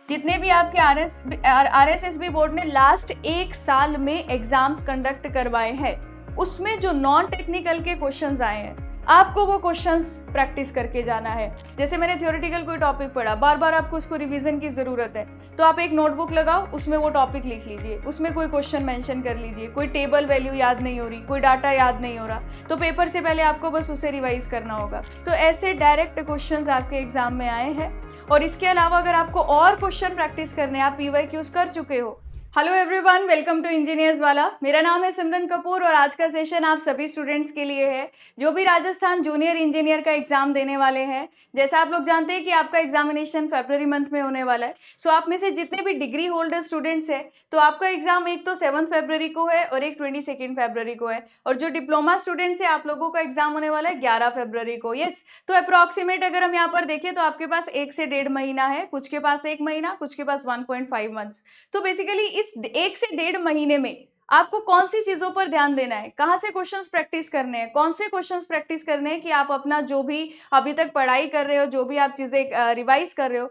जितने भी आपके आरएसएसबी बोर्ड ने लास्ट 1 साल में एग्जाम्स कंडक्ट करवाए हैं, उसमें जो नॉन टेक्निकल के क्वेश्चंस आए हैं, आपको वो क्वेश्चंस प्रैक्टिस करके जाना है। जैसे मैंने थ्योरेटिकल कोई टॉपिक पढ़ा, बार बार आपको उसको रिवीजन की जरूरत है, तो आप एक नोटबुक लगाओ, उसमें वो टॉपिक लिख लीजिए, उसमें कोई क्वेश्चन मेंशन कर लीजिए। कोई टेबल वैल्यू याद नहीं हो रही, कोई डाटा याद नहीं हो रहा, तो पेपर से पहले आपको बस उसे रिवाइज करना होगा। तो ऐसे डायरेक्ट क्वेश्चंस आपके एग्जाम में आए हैं। और इसके अलावा अगर आपको और क्वेश्चन प्रैक्टिस करने, आप पीवाईक्यूज कर चुके हो। Hello everyone, welcome to engineers वाला। मेरा नाम है सिमरन कपूर और आज का सेशन आप सभी स्टूडेंट्स के लिए है जो भी राजस्थान जूनियर इंजीनियर का एग्जाम देने वाले हैं। जैसा आप लोग जानते हैं कि आपका एग्जामिनेशन फरवरी मंथ में होने वाला है। सो आप में से जितने भी डिग्री होल्डर स्टूडेंट्स हैं, तो आपका एग्जाम एक तो 7 फरवरी को है और एक 22 फरवरी को है। और जो डिप्लोमा स्टूडेंट्स है, आप लोगों का एग्जाम होने वाला है 11 फरवरी को। यस, तो अप्रॉक्सीमेट अगर हम यहाँ पर देखें तो आपके पास 1 से 1.5 महीना है, कुछ के पास 1 महीना, कुछ के पास 1.5 मंथ्स। तो बेसिकली इस 1 से 1.5 महीने में आपको कौन सी चीजों पर ध्यान देना है, कहां से क्वेश्चंस प्रैक्टिस करने हैं, कौन से क्वेश्चंस प्रैक्टिस करने हैं कि आप अपना जो भी अभी तक पढ़ाई कर रहे हो, जो भी आप चीजें रिवाइज कर रहे हो,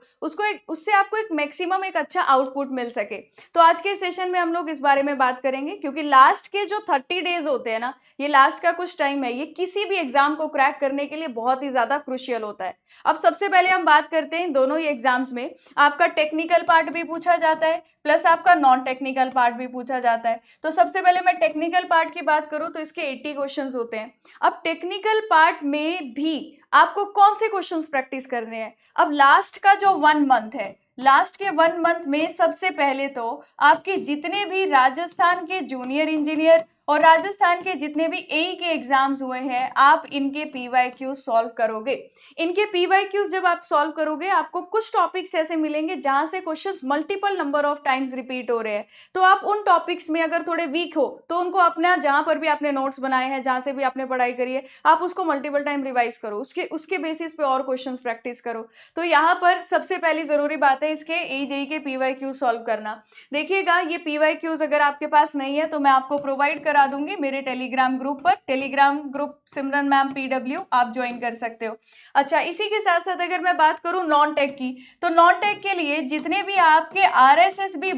उससे आपको एक मैक्सिमम एक अच्छा आउटपुट मिल सके। तो आज के सेशन में हम लोग इस बारे में बात करेंगे, क्योंकि लास्ट के जो 30 डेज होते हैं ना, ये लास्ट का कुछ टाइम है, ये किसी भी एग्जाम को क्रैक करने के लिए बहुत ही ज्यादा क्रुशियल होता है। अब सबसे पहले हम बात करते हैं दोनों ही एग्जाम्स में आपका टेक्निकल पार्ट भी पूछा जाता है, प्लस आपका नॉन टेक्निकल पार्ट भी पूछा जाता है। तो सबसे पहले मैं टेक्निकल पार्ट की बात करूं तो इसके 80 क्वेश्चंस होते हैं। अब टेक्निकल पार्ट में भी आपको कौन से क्वेश्चंस प्रैक्टिस करने हैं। अब लास्ट का जो 1 मंथ है, लास्ट के 1 मंथ में सबसे पहले तो आपके जितने भी राजस्थान के जूनियर इंजीनियर और राजस्थान के जितने भी एई के एग्जाम्स हुए हैं, आप इनके पीवाईक्यू सॉल्व करोगे। इनके पीवाईक्यूज जब आप सॉल्व करोगे, आपको कुछ टॉपिक्स ऐसे मिलेंगे जहां से questions multiple number of times repeat हो रहे हैं। तो आप उन टॉपिक्स में अगर थोड़े वीक हो तो उनको अपना, जहां पर भी आपने नोट्स बनाए हैं, जहां से भी आपने पढ़ाई करी है, आप उसको मल्टीपल टाइम रिवाइज करो, उसके बेसिस पे और क्वेश्चन प्रैक्टिस करो। तो यहाँ पर सबसे पहली जरूरी बात है इसके एई के पीवाईक्यू सॉल्व करना। देखिएगा, ये पीवाईक्यूज अगर आपके पास नहीं है तो मैं आपको प्रोवाइड करा दूंगी मेरे टेलीग्राम ग्रुप पर। टेलीग्राम ग्रुप सिमरन मैम PW, आप ज्वाइन कर सकते हो। अच्छा, इसी के साथ साथ अगर मैं बात करूं नॉन टेक की, तो नॉन टेक के लिए जितने भी आपके आरएसएसबी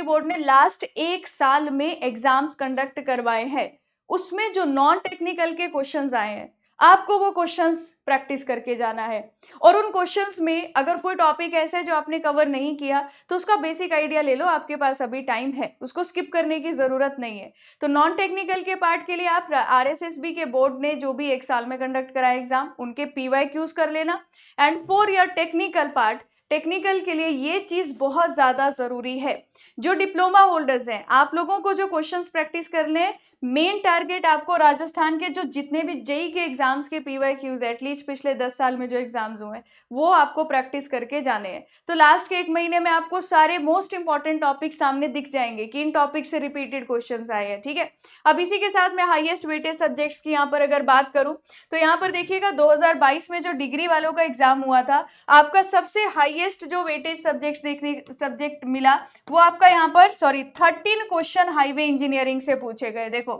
बोर्ड ने लास्ट 1 साल में एग्जाम्स कंडक्ट करवाए हैं, उसमें जो नॉन टेक्निकल के क्वेश्चंस आए हैं, आपको वो क्वेश्चंस प्रैक्टिस करके जाना है। और उन क्वेश्चंस में अगर कोई टॉपिक ऐसा है जो आपने कवर नहीं किया, तो उसका बेसिक आइडिया ले लो, आपके पास अभी टाइम है, उसको स्किप करने की जरूरत नहीं है। तो नॉन टेक्निकल के पार्ट के लिए आप आरएसएसबी के बोर्ड ने जो भी 1 साल में कंडक्ट कराया एग्जाम, उनके पीवाईक्यूज कर लेना। And for your technical part, technical के लिए ये चीज बहुत ज्यादा जरूरी है, जो डिप्लोमा होल्डर्स हैं, आप लोगों को जो क्वेश्चंस प्रैक्टिस करने हैं, मेन टारगेट आपको राजस्थान के जो जितने भी जेई के एग्जाम्स के पीवाईक्यूज, एटलीस्ट पिछले 10 साल में जो एग्जाम्स हुए हैं, वो आपको प्रैक्टिस करके जाने हैं। तो लास्ट के 1 महीने में आपको सारे मोस्ट इंपॉर्टेंट टॉपिक सामने दिख जाएंगे कि इन टॉपिक से रिपीटेड क्वेश्चंस आए हैं। ठीक है, अब इसी के साथ मैं हाईएस्ट वेटेज सब्जेक्ट्स की यहाँ पर अगर बात करूं, तो यहाँ पर देखिएगा 2022 में जो डिग्री वालों का एग्जाम हुआ था, आपका सबसे हाईएस्ट जो वेटेज सब्जेक्ट मिला, वो आपका यहाँ पर 13 क्वेश्चन हाईवे इंजीनियरिंग से पूछे गए। देखो,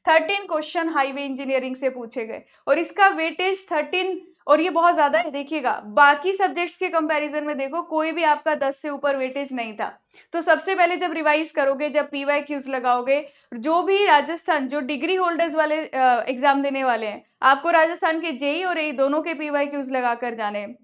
13 क्वेश्चन हाईवे इंजीनियरिंग से पूछे गए और इसका वेटेज 13, और ये बहुत ज्यादा है। देखिएगा, बाकी सब्जेक्ट्स के कंपैरिजन में देखो, कोई भी आपका 10 से ऊपर वेटेज नहीं था। तो सबसे पहले जब रिवाइज करोगे, जब पीवाईक्यूज लगाओगे, जो भी राजस्थान जो डिग्री होल्डर्स वाले एग्जाम देने वाले हैं, आपको राजस्थान के जेई और एई दोनों के पीवाईक्यूज लगाकर जाने हैं।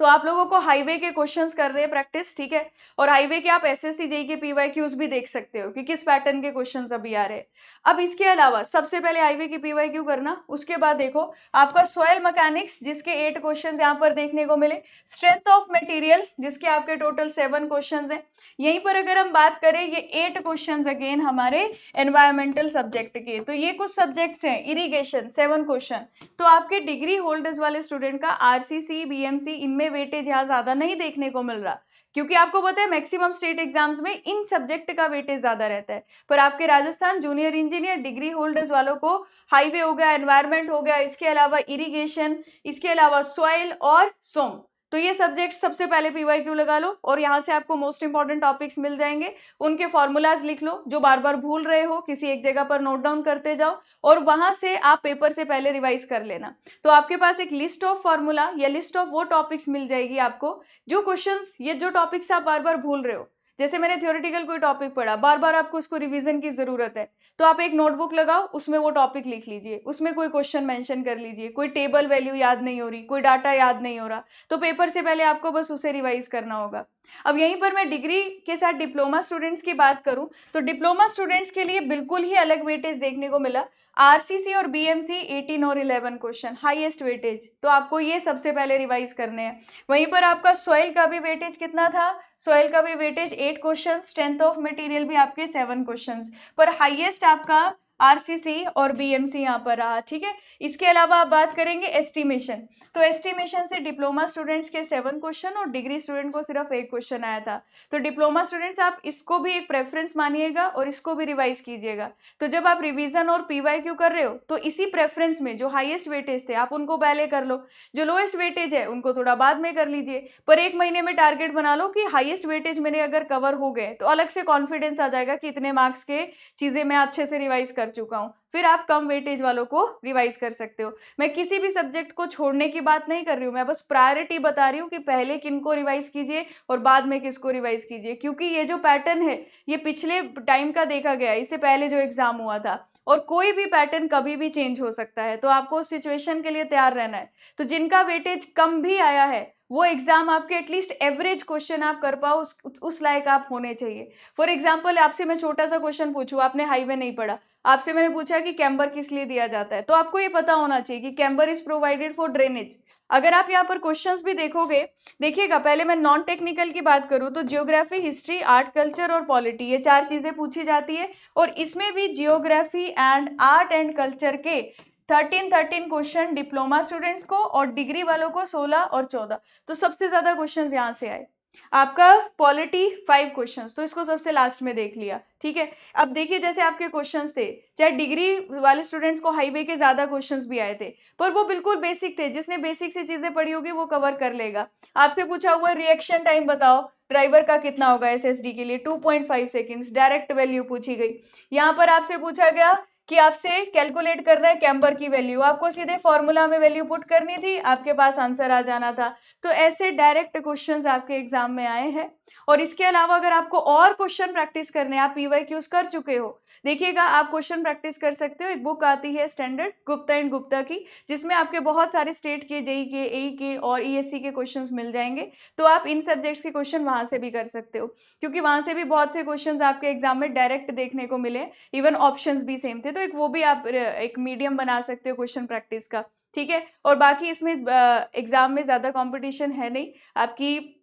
तो आप लोगों को हाईवे के क्वेश्चंस कर रहे हैं प्रैक्टिस, ठीक है। और हाईवे के आप एसएससी जेई के पीवाईक्यूज भी देख सकते हो कि किस पैटर्न के क्वेश्चंस अभी आ रहे हैं। अब इसके अलावा सबसे पहले हाईवे की पीवाईक्यू करना, उसके बाद देखो आपका सॉइल मैकेनिक्स, जिसके 8 क्वेश्चंस यहाँ पर देखने को मिले, स्ट्रेंथ ऑफ मटेरियल, जिसके आपके टोटल 7 क्वेश्चंस हैं। यहीं पर अगर हम बात करें, ये 8 क्वेश्चंस अगेन हमारे एनवायरमेंटल सब्जेक्ट के। तो ये कुछ सब्जेक्ट्स हैं, इरिगेशन 7 क्वेश्चन। तो आपके डिग्री होल्डर्स वाले स्टूडेंट का आरसीसी, बीएमसी, इनमें वेटेज यहाँ ज्यादा नहीं देखने को मिल रहा, क्योंकि आपको पता है मैक्सिमम स्टेट एग्जाम्स में इन सब्जेक्ट का वेटेज ज्यादा रहता है। पर आपके Rajasthan junior engineer degree holders वालों को हाईवे हो गया, एनवायरमेंट हो गया, इसके अलावा इरिगेशन, इसके अलावा सॉइल और सोम, तो ये सब्जेक्ट सबसे पहले पीवाईक्यू लगा लो और यहाँ से आपको मोस्ट इंपॉर्टेंट टॉपिक्स मिल जाएंगे, उनके फॉर्मूलाज लिख लो, जो बार बार भूल रहे हो किसी एक जगह पर नोट डाउन करते जाओ और वहां से आप पेपर से पहले रिवाइज कर लेना। तो आपके पास एक लिस्ट ऑफ फॉर्मूला या लिस्ट ऑफ वो टॉपिक्स मिल जाएगी आपको, जो क्वेश्चंस, ये जो टॉपिक्स आप बार बार भूल रहे हो, जैसे मैंने थ्योरेटिकल कोई टॉपिक पढ़ा, बार बार आपको उसको रिवीजन की जरूरत है, तो आप एक नोटबुक लगाओ, उसमें वो टॉपिक लिख लीजिए, उसमें कोई क्वेश्चन मेंशन कर लीजिए, कोई टेबल वैल्यू याद नहीं हो रही, कोई डाटा याद नहीं हो रहा, तो पेपर से पहले आपको बस उसे रिवाइज करना होगा। अब यहीं पर मैं डिग्री के साथ डिप्लोमा स्टूडेंट्स की बात करूं, तो डिप्लोमा स्टूडेंट्स के लिए बिल्कुल ही अलग वेटेज देखने को मिला। आरसीसी और बीएमसी 18 और 11 क्वेश्चन हाईएस्ट वेटेज, तो आपको ये सबसे पहले रिवाइज करने हैं। वहीं पर आपका सॉइल का भी वेटेज कितना था, सॉइल का भी weightage 8 question, strength of material भी आपके 7 क्वेश्चन, पर हाईएस्ट आपका आरसीसी और बीएमसी यहाँ पर रहा। ठीक है, इसके अलावा आप बात करेंगे एस्टिमेशन, तो एस्टिमेशन से डिप्लोमा स्टूडेंट्स के 7 क्वेश्चन और डिग्री स्टूडेंट को सिर्फ 1 क्वेश्चन आया था। तो डिप्लोमा स्टूडेंट्स आप इसको भी एक प्रेफरेंस मानिएगा और इसको भी रिवाइज कीजिएगा। तो जब आप रिवीजन और पीवाईक्यू कर रहे हो तो इसी प्रेफरेंस में जो हाईएस्ट वेटेज थे आप उनको पहले कर लो, जो लोएस्ट वेटेज है उनको थोड़ा बाद में कर लीजिए, पर एक महीने में टारगेट बना लो कि हाईएस्ट वेटेज मेरे अगर कवर हो गए तो अलग से कॉन्फिडेंस आ जाएगा कि इतने मार्क्स के चीजें मैं अच्छे से रिवाइज कर चुका हूँ, फिर आप कम वेटेज वालों को रिवाइज कर सकते हो। मैं किसी भी सब्जेक्ट को छोड़ने की बात नहीं कर रही हूँ, मैं बस प्रायोरिटी बता रही हूँ कि पहले किनको रिवाइज कीजिए और बाद में किसको रिवाइज कीजिए, क्योंकि ये जो पैटर्न है ये पिछले टाइम का देखा गया, इससे पहले जो एग्जाम हुआ था, और कोई भी पैटर्न कभी भी चेंज हो सकता है, तो आपको उस सिचुएशन के लिए तैयार रहना है। तो जिनका वेटेज कम भी आया है वो एग्जाम आपके एटलीस्ट एवरेज क्वेश्चन आप कर पाओ, उस लायक आप होने चाहिए। फॉर एग्जाम्पल आपसे मैं छोटा सा क्वेश्चन पूछूं, आपने हाईवे नहीं पढ़ा, आपसे मैंने पूछा कि कैम्बर किस लिए दिया जाता है, तो आपको ये पता होना चाहिए कि camber is provided for drainage. अगर आप यहाँ पर क्वेश्चंस भी देखोगे, देखिएगा, पहले मैं नॉन टेक्निकल की बात करूँ तो जियोग्राफी, हिस्ट्री, आर्ट, कल्चर और पॉलिटी, ये 4 चीजें पूछी जाती है, और इसमें भी geography and art and culture के 13 क्वेश्चन डिप्लोमा स्टूडेंट्स को और डिग्री वालों को 16 और 14, तो सबसे ज्यादा क्वेश्चन यहाँ से आए। आपका पॉलिटी 5 क्वेश्चंस, तो इसको सबसे लास्ट में देख लिया। ठीक है, अब देखिए जैसे आपके क्वेश्चंस थे, चाहे डिग्री वाले स्टूडेंट्स को हाईवे के ज्यादा क्वेश्चंस भी आए थे, पर वो बिल्कुल बेसिक थे, जिसने बेसिक से चीजें पढ़ी होगी वो कवर कर लेगा। आपसे पूछा हुआ रिएक्शन टाइम बताओ ड्राइवर का कितना होगा एसएसडी के लिए, 2.5 सेकेंड्स, डायरेक्ट वैल्यू पूछी गई। यहाँ पर आपसे पूछा गया कि आपसे कैलकुलेट करना है कैम्बर की वैल्यू, आपको सीधे फॉर्मूला में वैल्यू पुट करनी थी, आपके पास आंसर आ जाना था। तो ऐसे डायरेक्ट क्वेश्चंस आपके एग्जाम में आए हैं। और इसके अलावा अगर आपको और क्वेश्चन प्रैक्टिस करने, आप पीवाईक्यूज कर चुके हो, देखिएगा आप क्वेश्चन प्रैक्टिस कर सकते हो। एक बुक आती है स्टैंडर्ड गुप्ता एंड गुप्ता की, जिसमें आपके बहुत सारे स्टेट के, जेई के, एई के और ईएससी के क्वेश्चंस मिल जाएंगे, तो आप इन सब्जेक्ट्स के क्वेश्चन वहां से भी कर सकते हो, क्योंकि वहां से भी बहुत से क्वेश्चन आपके एग्जाम में डायरेक्ट देखने को मिले, इवन ऑप्शंस भी सेम थे, तो एक वो भी आप एक मीडियम बना सकते हो क्वेश्चन प्रैक्टिस का। ठीक है, और बाकी इसमें एग्जाम में ज्यादा कंपटीशन है नहीं, आपकी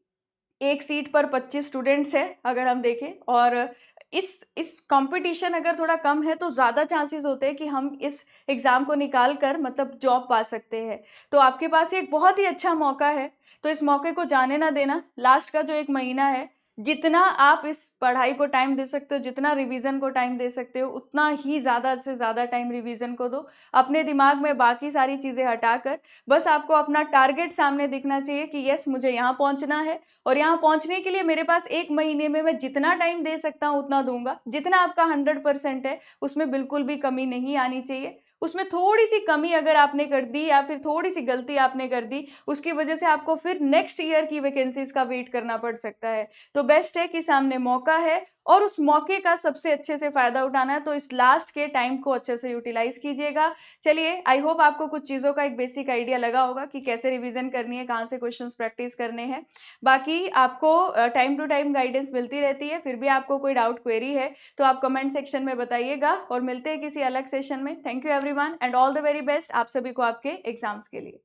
एक सीट पर 25 स्टूडेंट्स है अगर हम देखें, और इस कंपटीशन अगर थोड़ा कम है तो ज़्यादा चांसेस होते हैं कि हम इस एग्ज़ाम को निकाल कर मतलब जॉब पा सकते हैं। तो आपके पास एक बहुत ही अच्छा मौका है, तो इस मौके को जाने ना देना। लास्ट का जो 1 महीना है, जितना आप इस पढ़ाई को टाइम दे सकते हो, जितना रिवीजन को टाइम दे सकते हो, उतना ही ज़्यादा से ज़्यादा टाइम रिवीजन को दो। अपने दिमाग में बाकी सारी चीज़ें हटाकर बस आपको अपना टारगेट सामने दिखना चाहिए कि यस मुझे यहाँ पहुँचना है, और यहाँ पहुँचने के लिए मेरे पास 1 महीने में मैं जितना टाइम दे सकता हूँ उतना दूंगा। जितना आपका 100% है उसमें बिल्कुल भी कमी नहीं आनी चाहिए। उसमें थोड़ी सी कमी अगर आपने कर दी या फिर थोड़ी सी गलती आपने कर दी, उसकी वजह से आपको फिर नेक्स्ट ईयर की वैकेंसीज का वेट करना पड़ सकता है। तो बेस्ट है कि सामने मौका है और उस मौके का सबसे अच्छे से फायदा उठाना है, तो इस लास्ट के टाइम को अच्छे से यूटिलाइज कीजिएगा। चलिए, आई होप आपको कुछ चीज़ों का एक बेसिक आइडिया लगा होगा कि कैसे रिवीजन करनी है, कहाँ से क्वेश्चंस प्रैक्टिस करने हैं। बाकी आपको टाइम टू टाइम गाइडेंस मिलती रहती है, फिर भी आपको कोई डाउट क्वेरी है तो आप कमेंट सेक्शन में बताइएगा, और मिलते हैं किसी अलग सेशन में। Thank you everyone and all the very best आप सभी को आपके एग्जाम्स के लिए।